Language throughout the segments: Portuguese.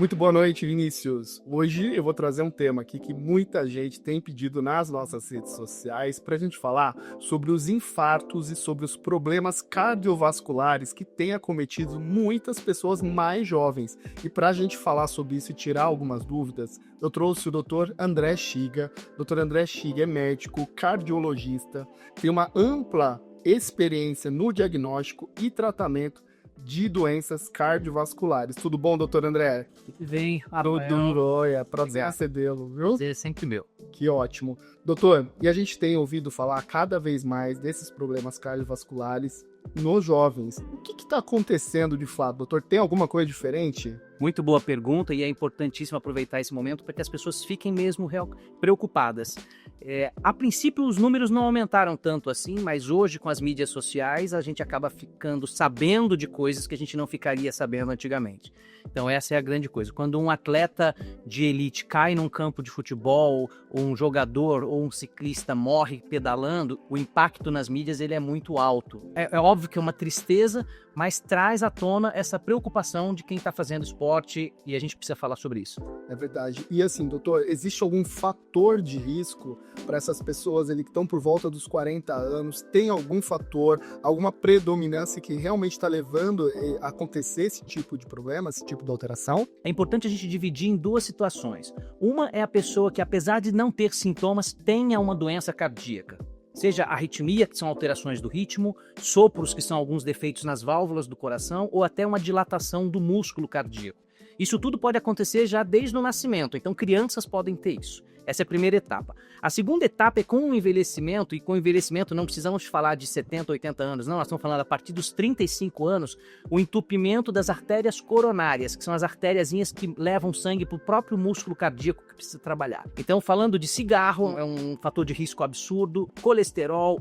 Muito boa noite, Vinícius. Hoje eu vou trazer um tema aqui que muita gente tem pedido nas nossas redes sociais para a gente falar sobre os infartos e sobre os problemas cardiovasculares que têm acometido muitas pessoas mais jovens. E para a gente falar sobre isso e tirar algumas dúvidas, eu trouxe o Dr. André Chiga. Dr. André Chiga é médico, cardiologista, tem uma ampla experiência no diagnóstico e tratamento de doenças cardiovasculares. Tudo bom, doutor André? Tudo bem, Tudo Rafael. jóia, prazer recebê-lo, viu? Prazer é sempre meu. Que ótimo. Doutor, e a gente tem ouvido falar cada vez mais desses problemas cardiovasculares nos jovens. O que está acontecendo de fato, doutor? Tem alguma coisa diferente? Muito boa pergunta e é importantíssimo aproveitar esse momento para que as pessoas fiquem mesmo preocupadas. A princípio, os números não aumentaram tanto assim, mas hoje, com as mídias sociais, a gente acaba ficando sabendo de coisas que a gente não ficaria sabendo antigamente. Então, essa é a grande coisa. Quando um atleta de elite cai num campo de futebol, ou um jogador ou um ciclista morre pedalando, o impacto nas mídias ele é muito alto. É óbvio que é uma tristeza, mas traz à tona essa preocupação de quem está fazendo esporte e a gente precisa falar sobre isso. É verdade. E assim, doutor, existe algum fator de risco para essas pessoas que estão por volta dos 40 anos? Tem algum fator, alguma predominância que realmente está levando a acontecer esse tipo de problema, esse tipo de alteração? É importante a gente dividir em duas situações. Uma é a pessoa que, apesar de não ter sintomas, tenha uma doença cardíaca. Seja arritmia, que são alterações do ritmo, sopros, que são alguns defeitos nas válvulas do coração, ou até uma dilatação do músculo cardíaco. Isso tudo pode acontecer já desde o nascimento, então crianças podem ter isso. Essa é a primeira etapa. A segunda etapa é com o envelhecimento, e com o envelhecimento não precisamos falar de 70, 80 anos, não, nós estamos falando a partir dos 35 anos, o entupimento das artérias coronárias, que são as artériazinhas que levam sangue para o próprio músculo cardíaco que precisa trabalhar. Então, falando de cigarro, é um fator de risco absurdo, colesterol,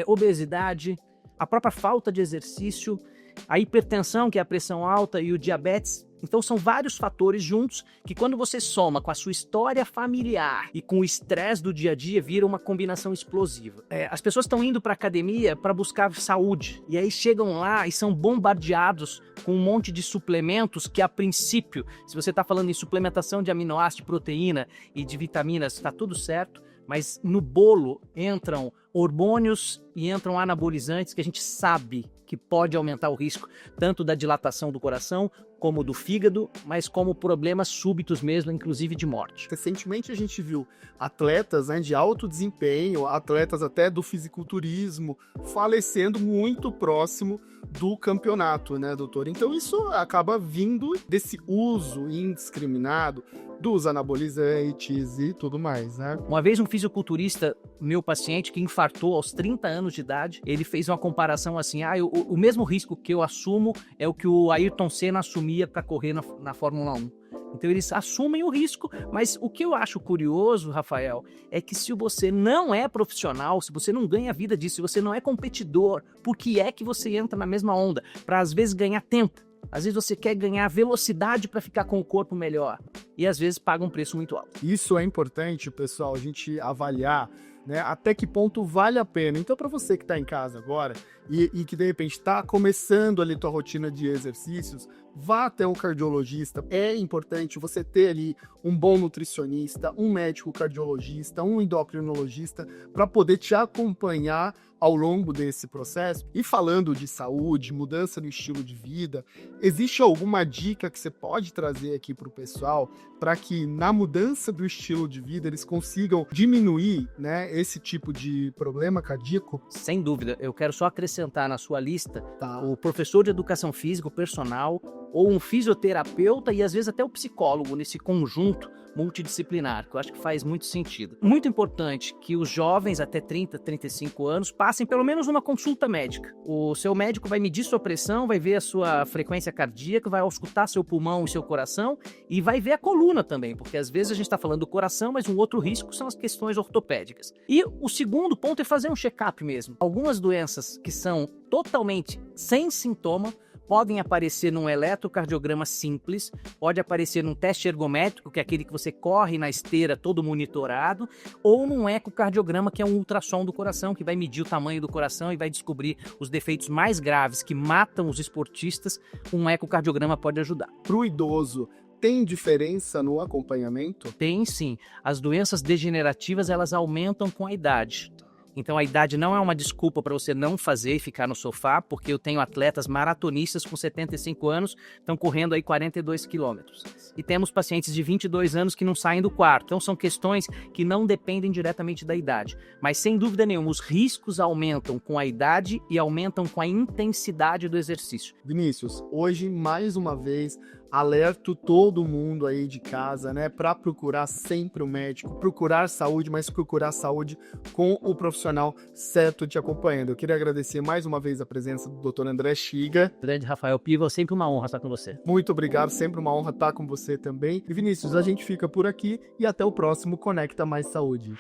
obesidade, a própria falta de exercício, a hipertensão, que é a pressão alta, e o diabetes. Então são vários fatores juntos que, quando você soma com a sua história familiar e com o estresse do dia a dia, vira uma combinação explosiva. As pessoas estão indo para a academia para buscar saúde e aí chegam lá e são bombardeados com um monte de suplementos que, a princípio, se você está falando em suplementação de aminoácidos, de proteína e de vitaminas, está tudo certo, mas no bolo entram hormônios e entram anabolizantes que a gente sabe que pode aumentar o risco tanto da dilatação do coração como do fígado, mas como problemas súbitos mesmo, inclusive de morte. Recentemente a gente viu atletas de alto desempenho, atletas até do fisiculturismo, falecendo muito próximo do campeonato, né, doutor? Então isso acaba vindo desse uso indiscriminado dos anabolizantes e tudo mais, né? Uma vez um fisiculturista, meu paciente, que infartou aos 30 anos de idade, ele fez uma comparação assim, o mesmo risco que eu assumo é o que o Ayrton Senna assumia para correr na Fórmula 1. Então eles assumem o risco, mas o que eu acho curioso, Rafael, é que se você não é profissional, se você não ganha vida disso, se você não é competidor, por que é que você entra na mesma onda? Para às vezes ganhar tempo. Às vezes você quer ganhar velocidade para ficar com o corpo melhor e às vezes paga um preço muito alto. Isso é importante, pessoal, a gente avaliar, né, até que ponto vale a pena. Então, para você que está em casa agora e que de repente está começando ali tua rotina de exercícios, vá até um cardiologista. É importante você ter ali um bom nutricionista, um médico cardiologista, um endocrinologista para poder te acompanhar ao longo desse processo. E falando de saúde, mudança no estilo de vida, existe alguma dica que você pode trazer aqui para o pessoal para que na mudança do estilo de vida eles consigam diminuir, né, esse tipo de problema cardíaco? Sem dúvida, eu quero só acrescentar na sua lista o professor de educação física, o personal, ou um fisioterapeuta e às vezes até o psicólogo nesse conjunto multidisciplinar, que eu acho que faz muito sentido. Muito importante que os jovens até 30, 35 anos passem pelo menos uma consulta médica. O seu médico vai medir sua pressão, vai ver a sua frequência cardíaca, vai auscultar seu pulmão e seu coração e vai ver a coluna também, porque às vezes a gente está falando do coração, mas um outro risco são as questões ortopédicas. E o segundo ponto é fazer um check-up mesmo. Algumas doenças que são totalmente sem sintoma podem aparecer num eletrocardiograma simples, pode aparecer num teste ergométrico, que é aquele que você corre na esteira todo monitorado, ou num ecocardiograma, que é um ultrassom do coração, que vai medir o tamanho do coração e vai descobrir os defeitos mais graves que matam os esportistas. Um ecocardiograma pode ajudar. Para o idoso, tem diferença no acompanhamento? Tem sim. As doenças degenerativas, elas aumentam com a idade. Então a idade não é uma desculpa para você não fazer e ficar no sofá, porque eu tenho atletas maratonistas com 75 anos, estão correndo aí 42 quilômetros. E temos pacientes de 22 anos que não saem do quarto. Então são questões que não dependem diretamente da idade. Mas sem dúvida nenhuma, os riscos aumentam com a idade e aumentam com a intensidade do exercício. Vinícius, hoje, mais uma vez, alerto todo mundo aí de casa, né, para procurar sempre o médico, procurar saúde, mas procurar saúde com o profissional certo te acompanhando. Eu queria agradecer mais uma vez a presença do Dr. André Chiga. Grande Rafael Piva, sempre uma honra estar com você. Muito obrigado, sempre uma honra estar com você também. E Vinícius, a gente fica por aqui e até o próximo Conecta Mais Saúde.